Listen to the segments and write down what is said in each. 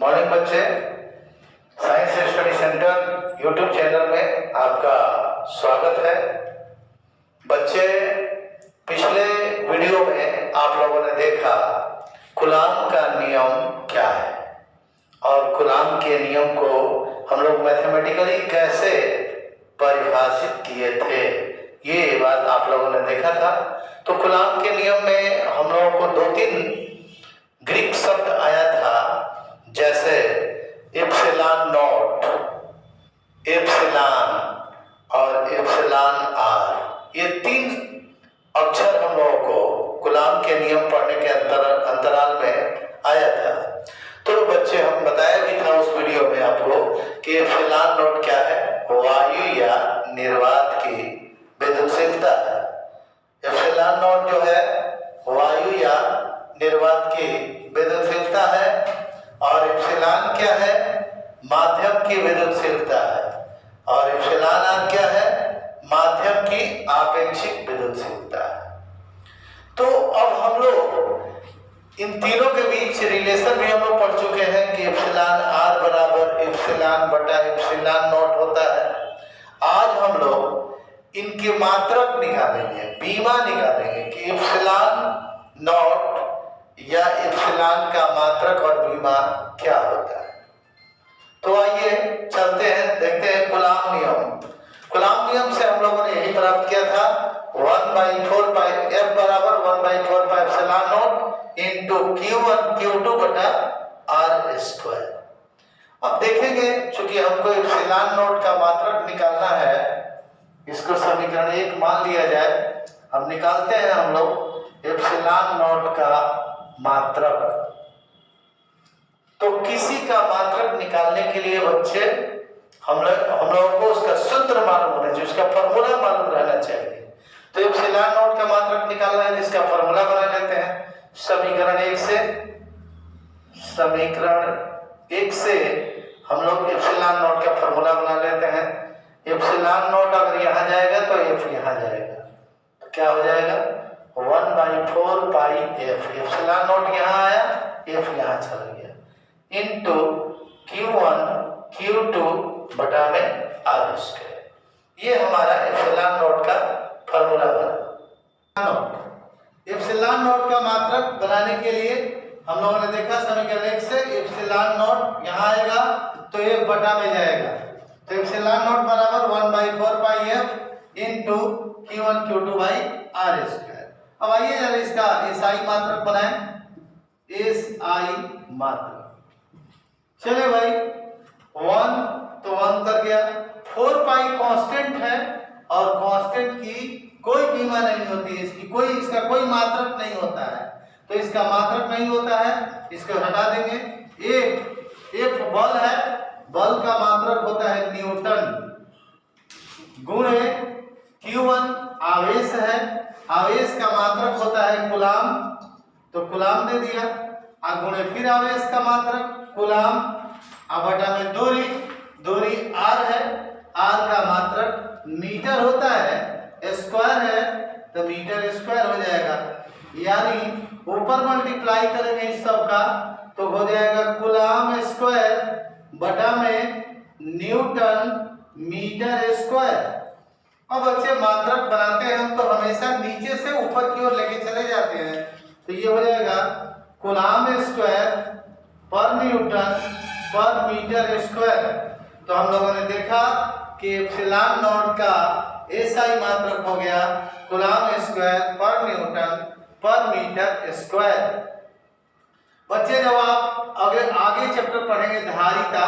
Morning बच्चे, science study centre YouTube channel में आपका स्वागत है। बच्चे, पिछले वीडियो में आप लोगों ने देखा कूलॉम का नियम क्या है और कूलॉम के नियम को हम लोग मैथमेटिकली कैसे परिभाषित किए थे, ये बात आप लोगों ने देखा था। तो कूलॉम के नियम में हम लोगों को दो तीन ग्रीक शब्द आया था, जैसे एप्सिलॉन नॉट, एप्सिलॉन और एप्सिलॉन आर। ये तीन अक्षर हम लोगों को कूलॉम के नियम पढ़ने के अंतराल में आया था। तो बच्चे, हम बताया भी था उस वीडियो में आपको कि एप्सिलॉन नॉट क्या है, वायु या निर्वात की विद्युतशीलता है। एप्सिलॉन नॉट जो है वायु या निर्वात की विद्युतशीलता है और एप्सिलॉन क्या है, माध्यम की विद्युतशीलता है और एप्सिलॉन आर क्या है, माध्यम की आपेक्षिक विद्युतशीलता है। तो अब हम लोग इन तीनों के बीच रिलेशन भी हम लोग पढ़ चुके हैं कि एप्सिलॉन आर बराबर एप्सिलॉन बटा एप्सिलॉन नॉट होता है। आज हम लोग इनके मात्रक निकालेंगे, बीमा निकालेंगे कि एप्सिलॉन नॉट या एप्सिलॉन का मात्रक और बीमा क्या होता है। तो आइए चलते हैं, देखते हैं कूलॉम नियम। कूलॉम नियम से हम लोगों ने यही प्राप्त किया था 1/4 पाई F बराबर 1/4 pi epsilon not into Q1 Q2 बटा R स्क्वायर। अब देखेंगे, चूंकि हमको एप्सिलॉन नॉट का मात्रक निकालना है, इसको समीकरण 1 मान लिया जाए। हम निकालते हैं हम लोग एप्सिलॉन नॉट का मात्रक। तो किसी का मात्रक निकालने के लिए बच्चे हम लोगों को उसका सूत्र मालूम होना चाहिए, उसका फॉर्मूला मालूम रहना चाहिए। तो एप्सिलॉन नॉट का मात्रक निकालना है, जिसका फॉर्मूला बना लेते हैं समीकरण 1 से हम लोग एप्सिलॉन नॉट का फॉर्मूला बना लेते हैं। एप्सिलॉन नॉट अगर यहाँ जाएगा तो एफ यहाँ जाएगा, तो क्या हो जाएगा 1/4 पाई एफ। एप्सिलॉन नॉट यहाँ आया, एफ यहाँ चला गया, इनटू Q1 Q2 बटा में आर स्क्वायर। ये हमारा एप्सिलॉन नॉट का फॉर्मूला बना। एप्सिलॉन नॉट का मात्रक बनाने के लिए हम लोगों ने देखा समीकरण 1 से एप्सिलॉन नॉट यहाँ आएगा तो एफ बटा में जाएगा, तो एप्सिलॉन नॉट बराबर 1/4 pi F into Q1 Q2 by R square. अब आइए जरा इसका एसआई मात्रक बनाएं, एसआई मात्रक। चले भाई, 1 तो 1 कर गया, 4 पाई कांस्टेंट है और कांस्टेंट की कोई बीमा नहीं होती है, इसका कोई मात्रक नहीं होता है, तो इसका मात्रक नहीं होता है, इसको हटा देंगे। एफ बल है, बल का मात्रक होता है न्यूटन, गुणे Q1 आवेश है, आवेश का मात्रक होता है कूलॉम, तो कूलॉम दे दिया, गुणे फिर आवेश का मात्रक कूलॉम, बटा में दूरी r है, r का मात्रक मीटर होता है, स्क्वायर है तो मीटर स्क्वायर हो जाएगा, यानी ऊपर मल्टीप्लाई करेंगे इस सब का तो हो जाएगा कूलॉम स्क्वायर बटा में न्यूटन मीटर स्क्वायर। अब बच्चे मात्रक बनाते हैं हम तो हमेशा नीचे से ऊपर की ओर लेके चले जाते हैं, तो ये हो जाएगा कूलॉम स्क्वायर पर न्यूटन पर मीटर स्क्वायर। तो हम लोगों ने देखा कि एप्सिलॉन नॉट का एसआई मात्रक हो गया कूलॉम स्क्वायर पर न्यूटन पर मीटर स्क्वायर। बच्चे, जब आप आगे चैप्टर पढ़ेंगे धारिता,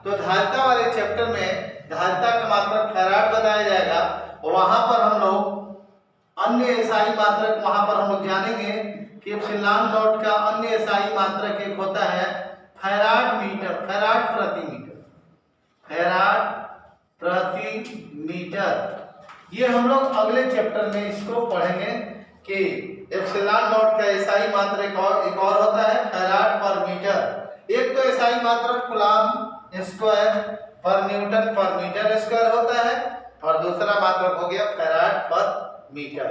तो धारिता वाले चैप्टर में धारिता का मात्रक फैराड बताया जाएगा, वहां पर हम लोग अन्य एसआई मात्रक वहां पर हम लोग जानेंगे कि एप्सिलॉन नॉट का अन्य एसआई मात्रक एक होता है फैराड मीटर, फैराड प्रति मीटर, फैराड प्रति मीटर। ये हम लोग अगले चैप्टर में इसको पढ़ेंगे कि एप्सिलॉन नॉट का एसआई मात्रक एक और होता है फैराड पर मीटर। एक तो एसआई मात्रक कूलॉम स्क्वायर पर न्यूटन पर मीटर स्क्वायर होता है और दूसरा मात्रक हो गया फैराड पर मीटर।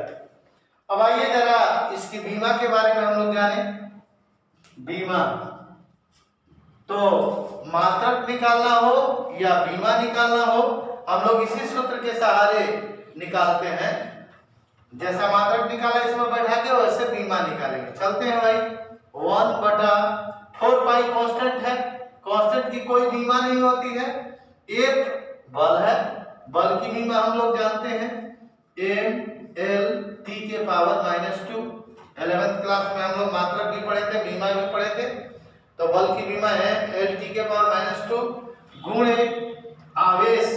अब आइए जरा इसकी बीमा के बारे में हम लोग जाने। बीमा, तो मात्रक निकालना हो या बीमा निकालना हो, हम लोग इसी सूत्र के सहारे निकालते हैं। जैसा मात्रक निकाला इसमें बैठा के वैसे बीमा निकालेंगे। चलते हैं भाई। 1/4 पाई कांस्टेंट है, कांस्टेंट की कोई बीमा नहीं होती है। एक बल है, बल की बीमा हम लोग जानते हैं ml t के पावर -2। 11th क्लास में हम लोग मात्रक भी पढ़े थे, बीमा भी पढ़े थे। तो बल की बीमा है l t के पावर -2 गुणे आवेश,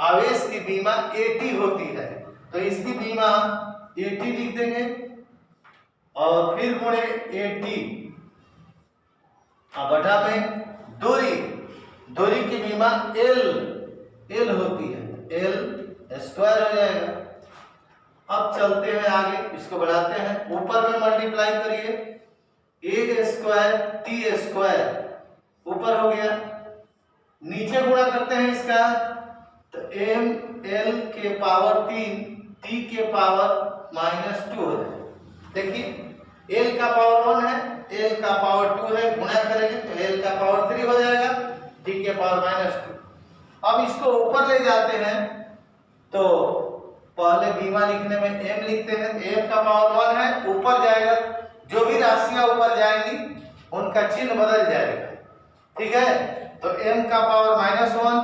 आवेश की बीमा at होती है, तो इसकी बीमा at लिख देंगे और फिर गुणे at बटा में दूरी, दूरी की बीमा l होती है, l स्क्वायर हो जाएगा। अब चलते हैं आगे, इसको बढ़ाते हैं, ऊपर में मल्टीप्लाई करिए, a स्क्वायर t स्क्वायर ऊपर हो गया, नीचे गुणा करते हैं इसका, तो m l के पावर 3 t के पावर -2 हो जाएगा। देखिए l का पावर 1 है, l का पावर 2 है, गुणा करेंगे तो l का पावर 3 हो जाएगा, t के पावर -2। अब इसको ऊपर ले जाते हैं तो पहले बीमा लिखने में m लिखते हैं, m का पावर 1 है, ऊपर जाएगा, जो भी राशियां ऊपर जाएंगी उनका चिन्ह बदल जाएगा, ठीक है। तो m का पावर -1,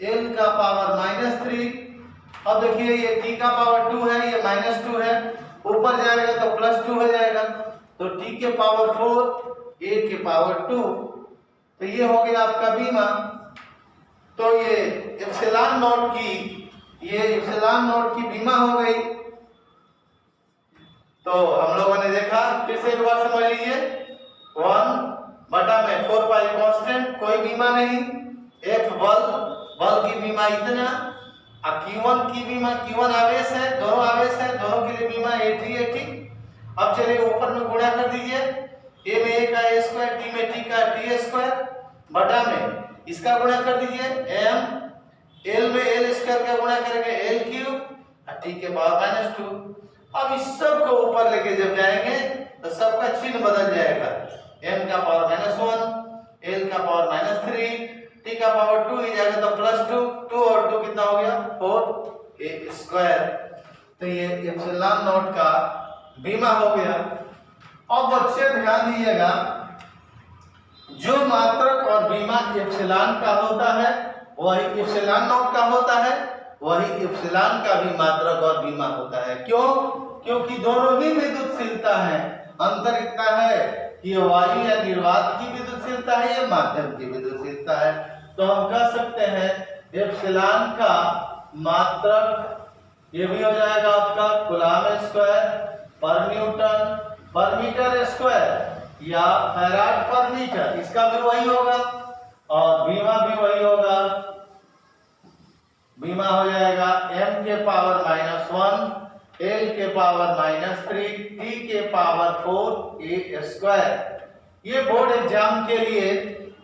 l का पावर -3। अब देखिए ये t का पावर 2 है, ये -2 है, ऊपर जाएगा तो +2 हो जाएगा, तो t के पावर 4, a के पावर 2। तो ये हो गया आपका बीमा। तो ये एप्सिलॉन नॉट की, ये एप्सिलॉन नॉट की बीमा हो गई। तो हम लोगों ने देखा, फिर से एक बार समझ लीजिए, 1/4 पाई कांस्टेंट, कोई बीमा नहीं, f बल, बल की बीमा इतना, q1 की बीमा, q1 आवेश है, दोनों आवेश है, दोनों के लिए बीमा at। अब चलिए ऊपर में गुणा कर दीजिए, a में a का a स्क्वायर, t में t का t स्क्वायर, बटा में इसका गुणा कर दीजिए m, l में l स्क्वायर का गुणा करेंगे l क्यूब और t के पावर -2। अब इस सब को ऊपर लेके जब जाएंगे तो सबका चिन्ह बदल जाएगा, m का पावर -1, l का पावर -3, t का पावर 2 ही जाएगा तो +2, 2 और 2 कितना हो गया 4 a स्क्वायर। तो ये एप्सिलॉन नॉट का बीमा हो गया। अब बच्चे ध्यान दीजिएगा, जो मात्रक और बीमा एप्सिलॉन का होता है वही एप्सिलॉन नॉट का होता है, वही एप्सिलॉन का भी मात्रक और बीमा होता है। क्यों? क्योंकि दोनों ही विद्युतशीलता है। अंतर इतना है कि ये वायु या निर्वात की विद्युतशीलता है, ये माध्यम की विद्युतशीलता है। तो हम कह सकते हैं एप्सिलॉन का मात्रक ये भी हो जाएगा आपका कूलम्ब स्क्वायर पर न्यूटन पर मीटर स्क्वायर या फैराड पर मीटर, इसका भी वही होगा और बीमा भी वही होगा। बीमा हो जाएगा m के पावर -1, l के पावर -3, t के पावर 4 a स्क्वायर। ये बोर्ड एग्जाम के लिए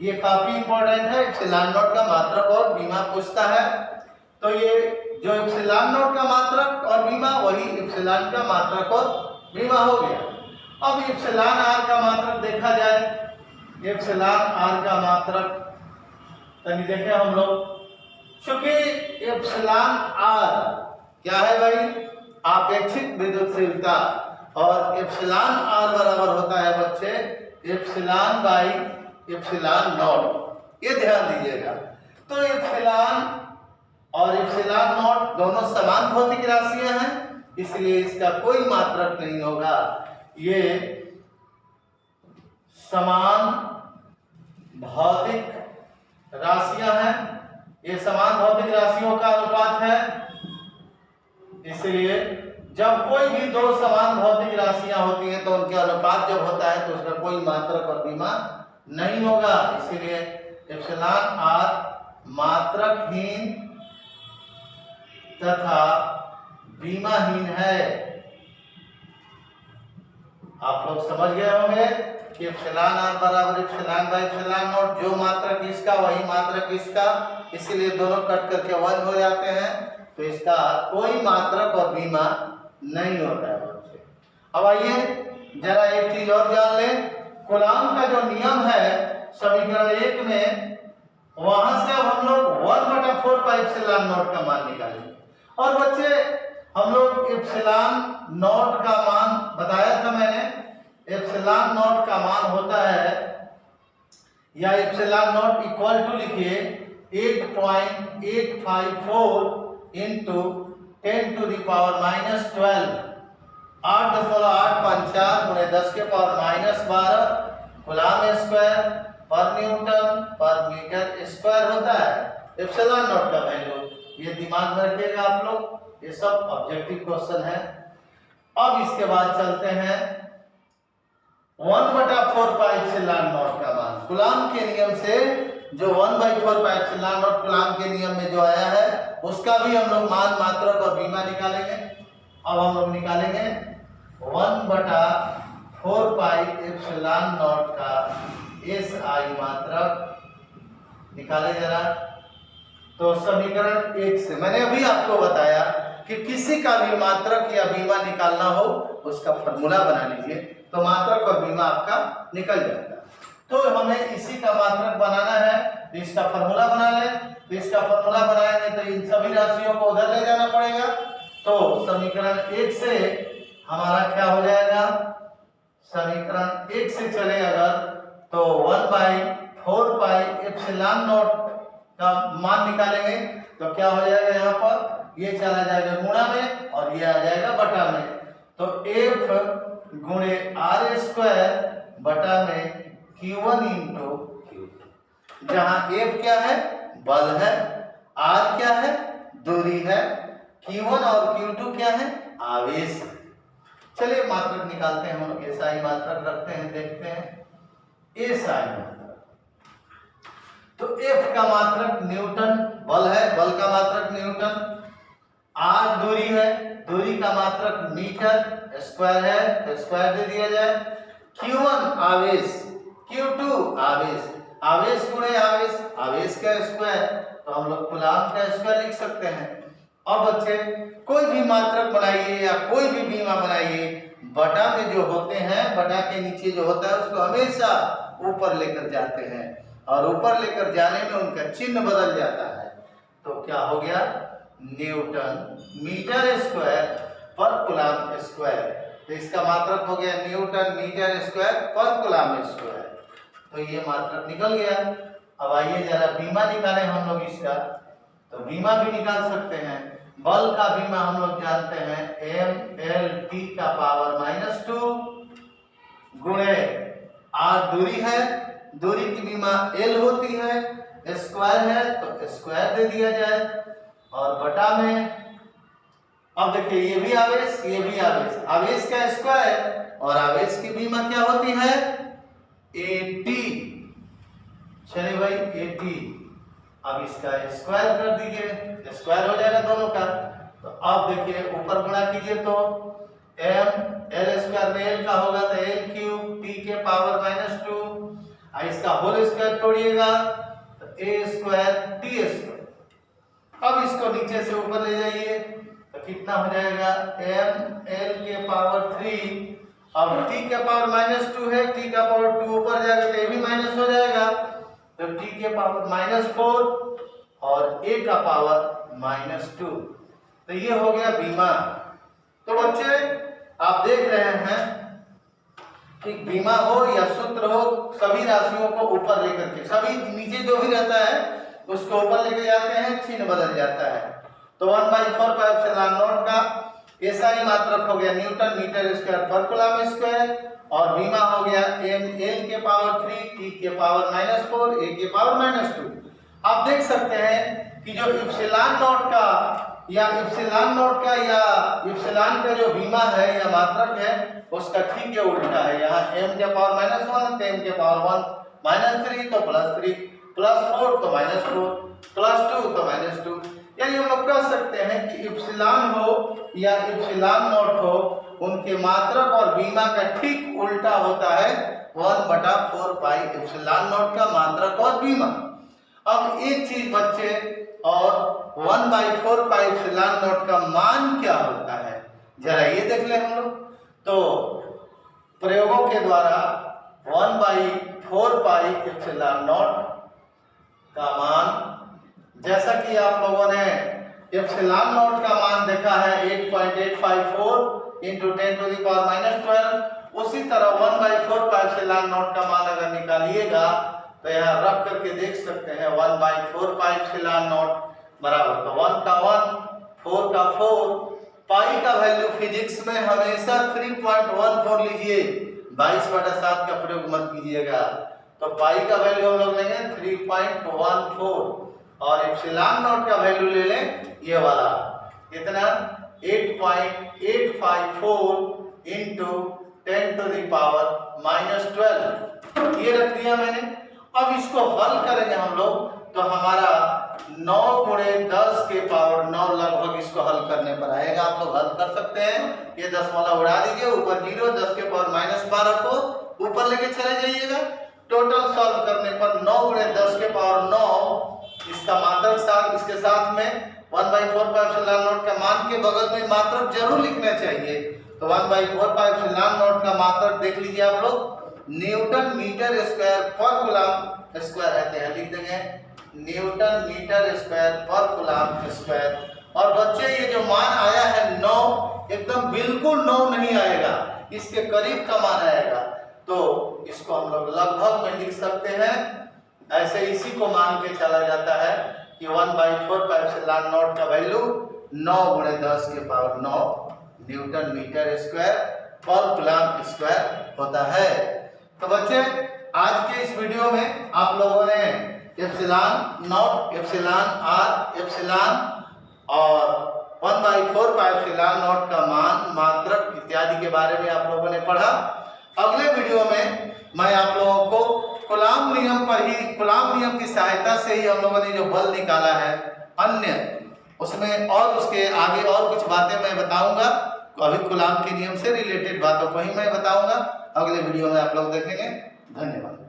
ये काफी इंपॉर्टेंट है। एप्सिलॉन नॉट का मात्रक और बीमा पूछता है, तो ये जो एप्सिलॉन नॉट का मात्रक और बीमा वही एप्सिलॉन का मात्रक और बीमा हो गया। अब एप्सिलॉन r का मात्रक देखा जाए, एप्सिलॉन r का मात्रक तनी देखें हम लोग, क्योंकि एप्सिलॉन r क्या है भाई, आपेक्षिक विद्युतशीलता, और एप्सिलॉन r बराबर होता है बच्चे एप्सिलॉन बाई एप्सिलॉन नॉट। ये ध्यान दीजिएगा। तो एप्सिलॉन और एप्सिलॉन नॉट दोनों समान भौतिक राशियां हैं, इसलिए इसका कोई मात्रक नहीं होगा। ये समान भौतिक राशियां हैं, ये समान भौतिक राशियों का अनुपात है, इसलिए जब कोई भी दो समान भौतिक राशियां होती हैं तो उनके अनुपात जब होता है तो उसका कोई मात्रक और बीमा नहीं होगा। इसीलिए एप्सिलॉन r मात्रकहीन तथा बीमाहीन है। आप लोग समझ गए होंगे कि एप्सिलॉन r बराबर एप्सिलॉन बाई एप्सिलॉन नॉट, जो मात्रक इसका वही मात्रक इसका, इसीलिए दोनों कट करके 1 हो जाते हैं, तो इसका कोई मात्रक और बीमा नहीं होता है बच्चे। अब आइए जरा एक चीज और जान लें, कूलम्ब का जो नियम है समीकरण 1 में, वहां से अब हम लोग 1/4 पाई एप्सिलॉन नॉट का मान निकालेंगे। और बच्चे हम लोग एप्सिलॉन नॉट का मान बताया था मैंने, एप्सिलॉन नॉट का मान होता है, या एप्सिलॉन नॉट इक्वल टू लिखिए 8.854 इंटू 10⁻⁻12, 8.854 गुणे 10⁻⁻12 कूलम्ब स्क्वायर पर न्यूटन पर मीटर स्क्वायर होता है एप्सिलॉन नॉट का वैल्यू। ये दिमाग में रखिएगा आप लोग, ये सब ऑब्जेक्टिव क्वेश्चन है। अब इसके बाद चलते हैं 1/4 पाई एप्सिलॉन नॉट का मान। कूलम्ब के नियम से जो 1/4 पाई एप्सिलॉन नॉट कूलम्ब के नियम में जो आया है, उसका भी हम लोग मान, मात्रक और बीमा निकालेंगे। अब हम लोग निकालेंगे 1/4 पाई एप्सिलॉन नॉट का SI मात्रक निकाले जरा। तो समीकरण 1 से मैंने अभी आपको बताया कि किसी का भी मात्रक या बीमा निकालना हो, उसका फॉर्मूला बना लीजिए, तो मात्रक और बीमा आपका निकल जाता है। तो हमें इसी का मात्रक बनाना है, तो इसका फॉर्मूला बना लें। तो इसका फॉर्मूला बनाएंगे तो इन सभी राशियों को उधर ले जाना पड़ेगा। तो समीकरण 1 से हमारा क्या हो जाएगा, समीकरण 1 से चले अगर तो 1/4 पाई एप्सिलॉन नॉट का मान निकालेंगे तो क्या हो जाएगा, यहाँ पर ये चला जाएगा गुणा में और ये आ जाएगा बटा में। तो F गुणे R स्क्वायर बटा में Q1 इंटू Q2, जहाँ F क्या है, बल है, R क्या है, दूरी है, Q1 और Q2 क्या है, आवेश है। चलिए मात्रक निकालते हैं हम लोग, SI मात्रक रखते हैं, देखते हैं SI मात्रक। तो F का मात्रक न्यूटन, बल है, बल का मात्रक न्यूटन, R दूरी है, दूरी का मात्रक मीटर स्क्वायर है, तो स्क्वायर दे दिया जाए। Q1 आवेश, Q2 आवेश, आवेश गुणे आवेश, आवेश का स्क्वायर, तो हम लोग कूलम्ब का स्क्वायर लिख सकते हैं। अब बच्चे कोई भी मात्रक बनाइए या कोई भी बीमा बनाइए, बटा में जो होते हैं, बटा के नीचे जो होता है उसको हमेशा ऊपर लेकर जाते हैं, और ऊपर लेकर जाने में उनका चिन्ह बदल जाता है। तो क्या हो गया, न्यूटन मीटर स्क्वायर पर कूलम्ब स्क्वायर। तो इसका मात्रक हो गया न्यूटन मीटर स्क्वायर पर कूलम्ब स्क्वायर। तो ये मात्रक निकल गया। अब आइए जरा बीमा निकालें हम लोग इसका। तो बीमा भी निकाल सकते हैं। बल का बीमा हम लोग जानते हैं mLT⁻⁻2 गुणे R दूरी है, दूरी की बीमा L होती है, स्क्वायर है तो स्क्वायर दे दिया जाए, और बटा में, अब देखिए ये भी आवेश, ये भी आवेश, आवेश का स्क्वायर और आवेश की बीमा क्या होती है, AT। चलिए भाई AT, अब इसका स्क्वायर कर दीजिए, स्क्वायर हो जाएगा दोनों का। तो अब देखिए ऊपर गुणा कीजिए तो mL स्क्वायर में L का होगा तो L क्यूब T⁻⁻2, इसका होल स्क्वायर तोड़िएगा तो A स्क्वायर T स्क्वायर। अब इसको नीचे से ऊपर ले जाइए तो कितना हो जाएगा, mL⁻3, अब T⁻⁻2 है, T⁻2 ऊपर जाएगा तो ये भी माइनस हो जाएगा, तो T⁻⁻4 और A⁻⁻2। तो ये हो गया बीमा। तो बच्चे आप देख रहे हैं कि बीमा हो या सूत्र हो, सभी राशियों को ऊपर लेकर के, सभी नीचे जो भी रहता है उसको ऊपर लेके जाते हैं, चिन्ह बदल जाता है। तो 1/4 पाई एप्सिलॉन नॉट का SI मात्रक हो गया न्यूटन मीटर स्क्वायर पर कूलम्ब स्क्वायर, और बीमा हो गया mL⁻3 T⁻⁻4 A⁻⁻2। आप देख सकते हैं कि जो एप्सिलॉन नॉट का या एप्सिलॉन का जो बीमा है या मात्रक है, उसका ठीक है उल्टा है। यहाँ m⁻⁻1 तो m⁻1 -3 तो +3, +4 तो -4, +2 तो -2। यानी हम लोग कह सकते हैं कि एप्सिलॉन हो या एप्सिलॉन नॉट हो, उनके मात्रक और बीमा का ठीक उल्टा होता है 1/4 पाई एप्सिलॉन नॉट का मात्रक और बीमा। अब एक चीज बच्चे, और 1/4 पाई एप्सिलॉन नॉट का मान क्या होता है, जरा ये देख ले हम लोग। तो प्रयोगों के द्वारा 4 पाई एप्सिलॉन नॉट का मान, जैसा कि आप लोगों ने एप्सिलॉन नॉट का मान देखा है 8.854 इंटू 10⁻⁻12, उसी तरह 1/4 पाई एप्सिलॉन नॉट का मान अगर निकालिएगा तो यहाँ रख करके देख सकते हैं 1/4 पाई एप्सिलॉन नॉट बराबर, तो 1 का 1, 4 का 4, पाई का वैल्यू फिजिक्स में हमेशा 3.14 लीजिए, 22/7 का प्रयोग मत कीजिएगा। तो पाई का वैल्यू हम लोग लेंगे 3.14 और एप्सिलॉन नॉट का वैल्यू ले लें ये वाला कितना 8.854 इंटू 10⁻⁻12 ये रख दिया मैंने। अब इसको हल करेंगे हम लोग तो हमारा 9 गुणे 10 के पावर 9 लगभग इसको हल करने पर आएगा। आप लोग हल कर सकते हैं, ये दशमलव उड़ा दीजिए, ऊपर 0, 10 के पावर -12 को ऊपर लेके चले जाइएगा। टोटल सॉल्व करने पर 9 गुणे 10 के पावर 9 इसका मात्रक साथ इसके साथ में 1/4 पाई एप्सिलॉन नॉट का मान के बगल में मात्रक जरूर लिखना चाहिए। तो 1/4 पाई एप्सिलॉन नॉट का मात्रक देख लीजिए आप लोग, न्यूटन मीटर स्क्वायर पर कूलम स्क्वायर रहते हैं, लिख देंगे न्यूटन मीटर स्क्वायर पर कूलम स्क्वायर। और बच्चे ये जो मान आया है 9 एकदम बिल्कुल 9 नहीं आएगा, इसके करीब का मान आएगा, तो इसको हम लोग लगभग में लिख सकते हैं। ऐसे इसी को मान के चला जाता है कि 1/4 पाई एप्सिलॉन नॉट का वैल्यू 9 गुणे 10 के पावर 9 न्यूटन मीटर स्क्वायर पर कूलम स्क्वायर होता है। तो बच्चे आज के इस वीडियो में आप लोगों ने epsilon naught, epsilon R, epsilon और 1/4 पाई एप्सिलॉन नॉट का मान, मात्रक इत्यादि के बारे में आप लोगों ने पढ़ा। अगले वीडियो में मैं आप लोगों को कूलॉम नियम पर ही, कूलॉम नियम की सहायता से ही हम लोगों ने जो बल निकाला है अन्य, उसमें और उसके आगे और कुछ बातें मैं बताऊंगा। अभी कूलॉम के नियम से रिलेटेड बातों को ही मैं बताऊंगा। अगले वीडियो में आप लोग देखेंगे। धन्यवाद।